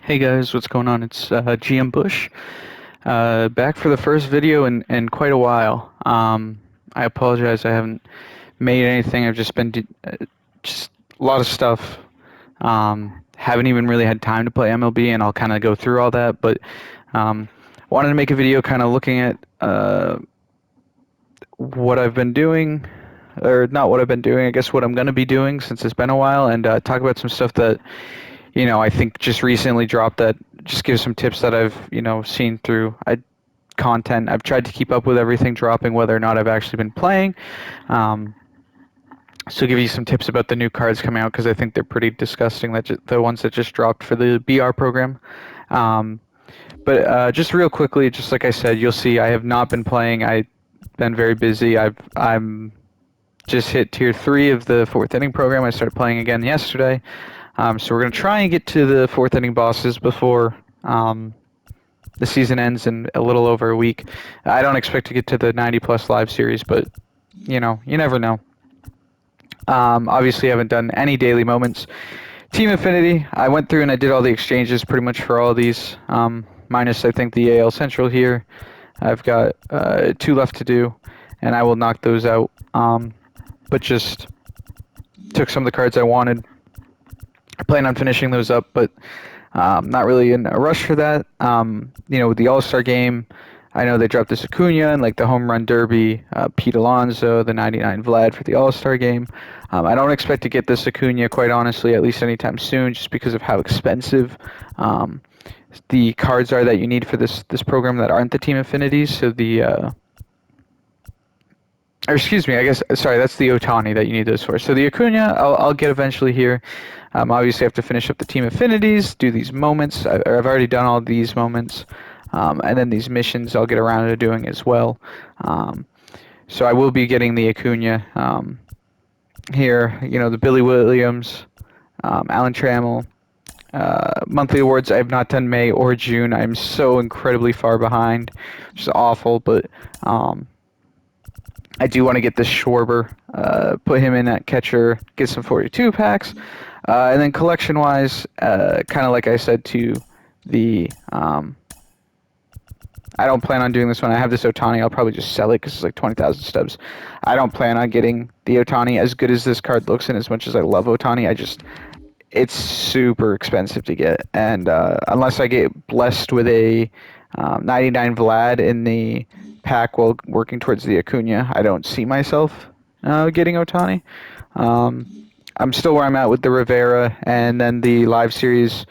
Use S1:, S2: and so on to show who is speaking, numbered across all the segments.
S1: Hey guys, what's going on? It's GM Bush, back for the first video in quite a while. I apologize, I haven't made anything. I've just been just a lot of stuff. Haven't even really had time to play MLB, and I'll kind of go through all that. But wanted to make a video kind of looking at what I've been doing, or not what I've been doing. I guess what I'm going to be doing since it's been a while, and talk about some stuff that I think just recently dropped that just gives some tips that I've, seen through content. I've tried to keep up with everything dropping, whether or not I've actually been playing. So give you some tips about the new cards coming out because I think they're pretty disgusting, the ones that just dropped for the BR program. But just real quickly, just like I said, you'll see I have not been playing. I've been very busy. I'm just hit tier 3 of the 4th inning program. I started playing again yesterday. So we're going to try and get to the 4th inning bosses before the season ends in a little over a week. I don't expect to get to the 90-plus live series, but, you never know. Obviously, I haven't done any daily moments. Team Affinity, I went through and I did all the exchanges pretty much for all of these, minus, I think, the AL Central here. I've got 2 left to do, and I will knock those out. But just took some of the cards I wanted. I plan on finishing those up, but not really in a rush for that. With the All-Star game, I know they dropped this Acuna and like the Home Run Derby, Pete Alonso, the 99 Vlad for the All-Star game. I don't expect to get this Acuna, quite honestly, at least anytime soon, just because of how expensive the cards are that you need for this program that aren't the Team Affinities. So or excuse me, I guess, sorry, that's the Otani that you need those for. So the Acuna, I'll get eventually here. Obviously, I have to finish up the Team Affinities, do these moments. I've already done all these moments. And then these missions I'll get around to doing as well. So I will be getting the Acuna here. The Billy Williams, Alan Trammell. Monthly awards, I have not done May or June. I'm so incredibly far behind, which is awful, but I do want to get this Schwarber, put him in at catcher, get some 42 packs. And then collection-wise, kind of like I said to the... I don't plan on doing this one. I have this Otani. I'll probably just sell it because it's like 20,000 stubs. I don't plan on getting the Otani as good as this card looks and as much as I love Otani. It's super expensive to get. And unless I get blessed with a 99 Vlad in the pack while working towards the Acuna, I don't see myself getting Otani. I'm still where I'm at with the Rivera, and then the live series,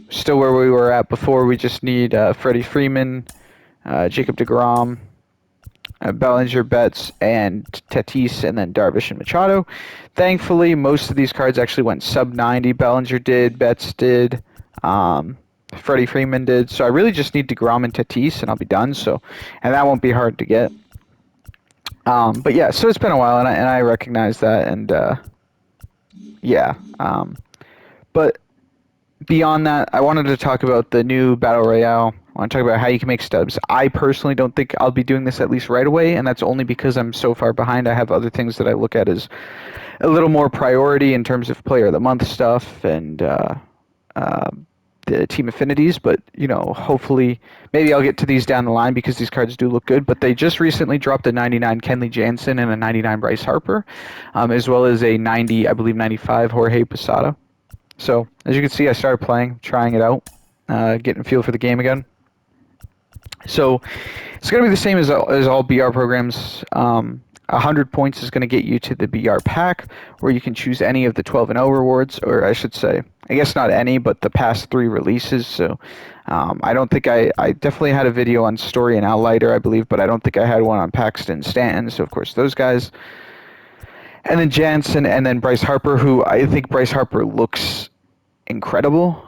S1: still where we were at before. We just need Freddie Freeman, Jacob deGrom, Bellinger, Betts, and Tatis, and then Darvish and Machado. Thankfully, most of these cards actually went sub-90. Bellinger did, Betts did, Freddie Freeman did. So I really just need deGrom and Tatis, and I'll be done. And that won't be hard to get. But yeah, so it's been a while, and I recognize that, and yeah. But beyond that, I wanted to talk about the new Battle Royale. I want to talk about how you can make stubs. I personally don't think I'll be doing this at least right away, and that's only because I'm so far behind. I have other things that I look at as a little more priority in terms of Player of the Month stuff and the Team Affinities, but, hopefully, maybe I'll get to these down the line because these cards do look good, but they just recently dropped a 99 Kenley Jansen and a 99 Bryce Harper, as well as a 90, I believe 95 Jorge Posada. So, as you can see, I started playing, trying it out, getting a feel for the game again. So, it's going to be the same as all BR programs. 100 points is going to get you to the BR pack, where you can choose any of the 12 and 0 rewards, or I should say, I guess not any, but the past 3 releases. So, I don't think I definitely had a video on Story and Outlighter, I believe, but I don't think I had one on Paxton Stanton. So, of course, those guys. And then Jansen, and then Bryce Harper, who I think Bryce Harper looks incredible.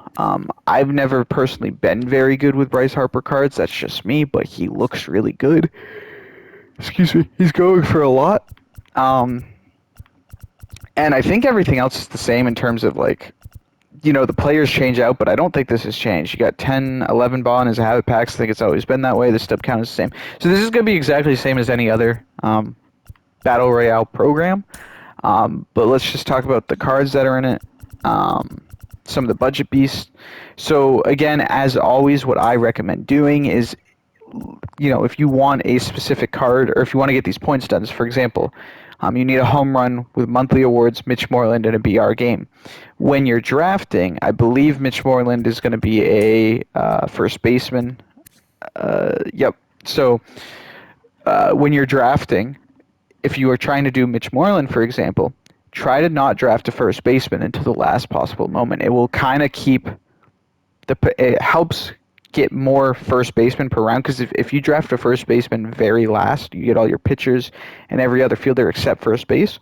S1: I've never personally been very good with Bryce Harper cards. That's just me, but he looks really good. Excuse me. He's going for a lot. And I think everything else is the same in terms of, the players change out, but I don't think this has changed. You got 10, 11 ball as a habit packs. I think it's always been that way. The stub count is the same. So this is going to be exactly the same as any other Battle Royale program. But let's just talk about the cards that are in it. some of the budget beasts. So again, as always, what I recommend doing is, if you want a specific card or if you want to get these points done, for example, you need a home run with monthly awards, Mitch Moreland, in a BR game. When you're drafting, I believe Mitch Moreland is going to be a first baseman. Yep. So when you're drafting, if you are trying to do Mitch Moreland, for example, try to not draft a first baseman until the last possible moment. It will kind of keep it helps get more first baseman per round, because if you draft a first baseman very last, you get all your pitchers and every other fielder except first base.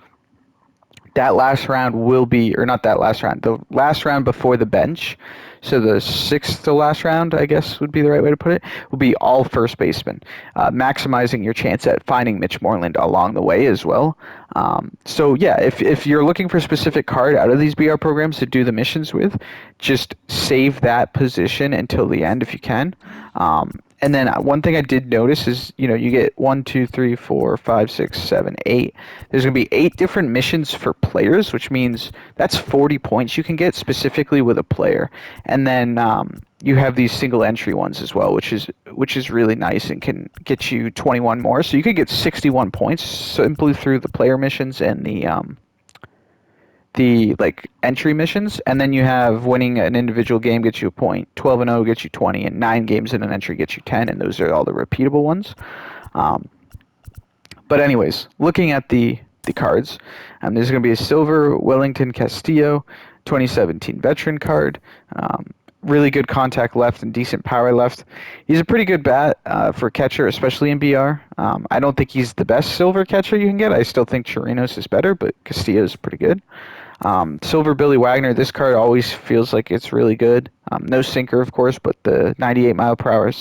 S1: That last round will be, or not that last round, the last round before the bench, so the sixth to last round, I guess would be the right way to put it, will be all first baseman, maximizing your chance at finding Mitch Moreland along the way as well. So yeah, if you're looking for a specific card out of these BR programs to do the missions with, just save that position until the end if you can. And then one thing I did notice is, you get 1, 2, 3, 4, 5, 6, 7, 8. There's going to be 8 different missions for players, which means that's 40 points you can get specifically with a player. And then you have these single entry ones as well, which is really nice and can get you 21 more. So you could get 61 points simply through the player missions and the entry missions, and then you have winning an individual game gets you a point, 12-0 gets you 20, and 9 games in an entry gets you 10, and those are all the repeatable ones. But anyways, looking at the cards, there's going to be a silver Wellington Castillo 2017 veteran card. Really good contact left and decent power left. He's a pretty good bat for catcher, especially in BR. I don't think he's the best silver catcher you can get. I still think Chirinos is better, but Castillo's pretty good. Silver Billy Wagner, this card always feels like it's really good. No sinker, of course, but the 98 mile per hour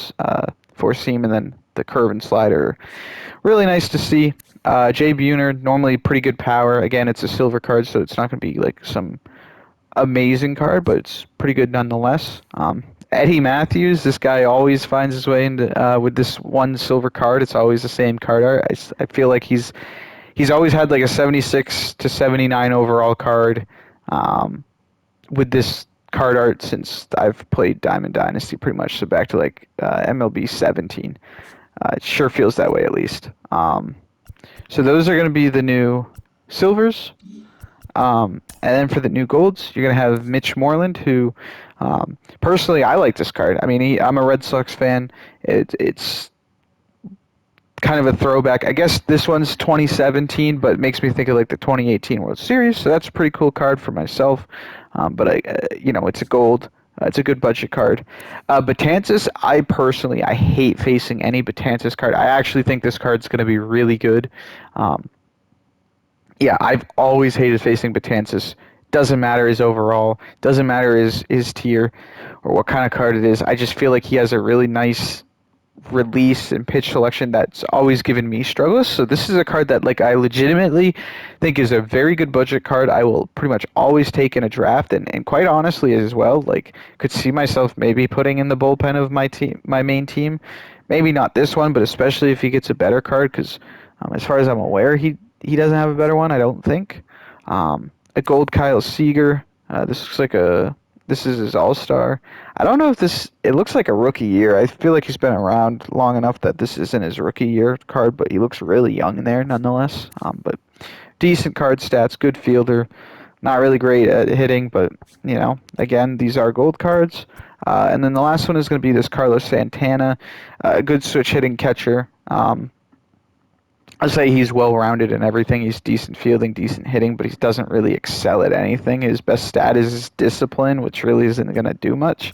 S1: four seam and then the curve and slider, really nice to see. Jay Buhner, normally pretty good power. Again, it's a silver card, so it's not going to be like some amazing card, but it's pretty good nonetheless. Eddie Matthews, this guy always finds his way into with this one silver card. It's always the same card art. I feel like he's always had like a 76 to 79 overall card with this card art since I've played Diamond Dynasty pretty much, so back to like MLB 17. It sure feels that way at least. So those are going to be the new silvers. And then for the new golds, you're going to have Mitch Moreland, who personally I like this card. I mean, I'm a Red Sox fan. It's kind of a throwback. I guess this one's 2017, but it makes me think of like the 2018 World Series. So that's a pretty cool card for myself. But it's a gold. It's a good budget card. Betances, I hate facing any Betances card. I actually think this card's going to be really good. I've always hated facing Betances. Doesn't matter his overall. Doesn't matter his tier or what kind of card it is. I just feel like he has a really nice release and pitch selection that's always given me struggles. So this is a card that I legitimately think is a very good budget card. I will pretty much always take in a draft, and quite honestly as well, could see myself maybe putting in the bullpen of my main team. Maybe not this one, but especially if he gets a better card, because as far as I'm aware, he doesn't have a better one, I don't think. A gold Kyle Seager. This is his all-star. I don't know if it looks like a rookie year. I feel like he's been around long enough that this isn't his rookie year card, but he looks really young in there nonetheless. But decent card stats, good fielder, not really great at hitting, but, again, these are gold cards. And then the last one is going to be this Carlos Santana, a good switch hitting catcher. I'd say he's well-rounded in everything. He's decent fielding, decent hitting, but he doesn't really excel at anything. His best stat is his discipline, which really isn't going to do much.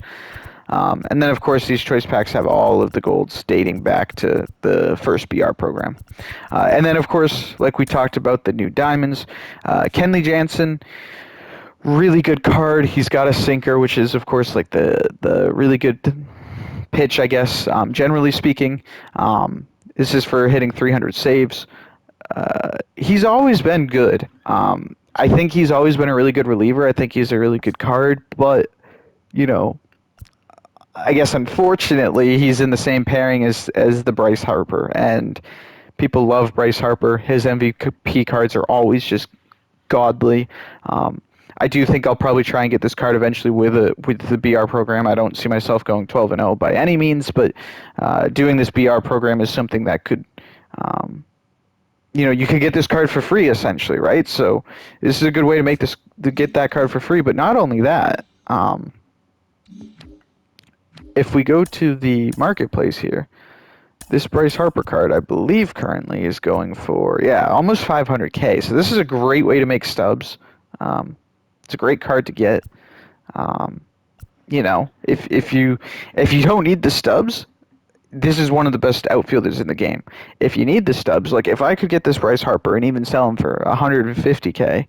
S1: And then, of course, these choice packs have all of the golds dating back to the first BR program. And then, of course, like we talked about, the new diamonds. Kenley Jansen, really good card. He's got a sinker, which is, of course, the really good pitch, I guess, generally speaking. This is for hitting 300 saves. He's always been good. I think he's always been a really good reliever. I think he's a really good card, but, I guess unfortunately he's in the same pairing as the Bryce Harper, and people love Bryce Harper. His MVP cards are always just godly. I do think I'll probably try and get this card eventually with the BR program. I don't see myself going 12-0 by any means, but doing this BR program is something that could, um, you could get this card for free essentially, right? So this is a good way to get that card for free. But not only that, if we go to the marketplace here, this Bryce Harper card, I believe, currently is going for, almost 500K. So this is a great way to make stubs. It's a great card to get. Um, if you don't need the stubs, this is one of the best outfielders in the game. If you need the stubs, like if I could get this Bryce Harper and even sell him for 150K,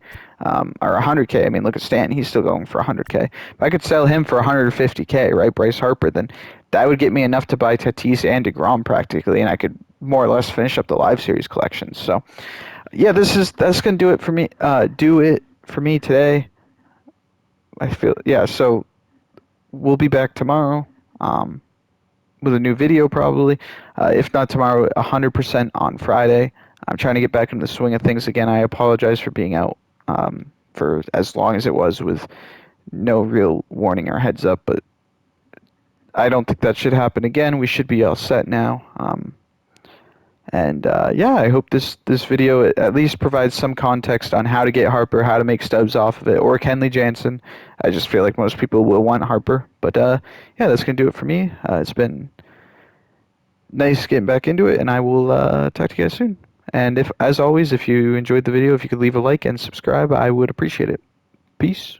S1: or 100K, I mean, look at Stanton, he's still going for 100K. If I could sell him for 150K, right, Bryce Harper, then that would get me enough to buy Tatis and DeGrom practically, and I could more or less finish up the live series collection. So, yeah, that's gonna do it for me. Do it for me today. I feel So we'll be back tomorrow. With a new video probably. If not tomorrow, 100% on Friday. I'm trying to get back into the swing of things again. I apologize for being out for as long as it was with no real warning or heads up, but I don't think that should happen again. We should be all set now. I hope this video at least provides some context on how to get Harper, how to make stubs off of it, or Kenley Jansen. I just feel like most people will want Harper. But that's going to do it for me. It's been nice getting back into it, and I will talk to you guys soon. And as always, if you enjoyed the video, if you could leave a like and subscribe, I would appreciate it. Peace.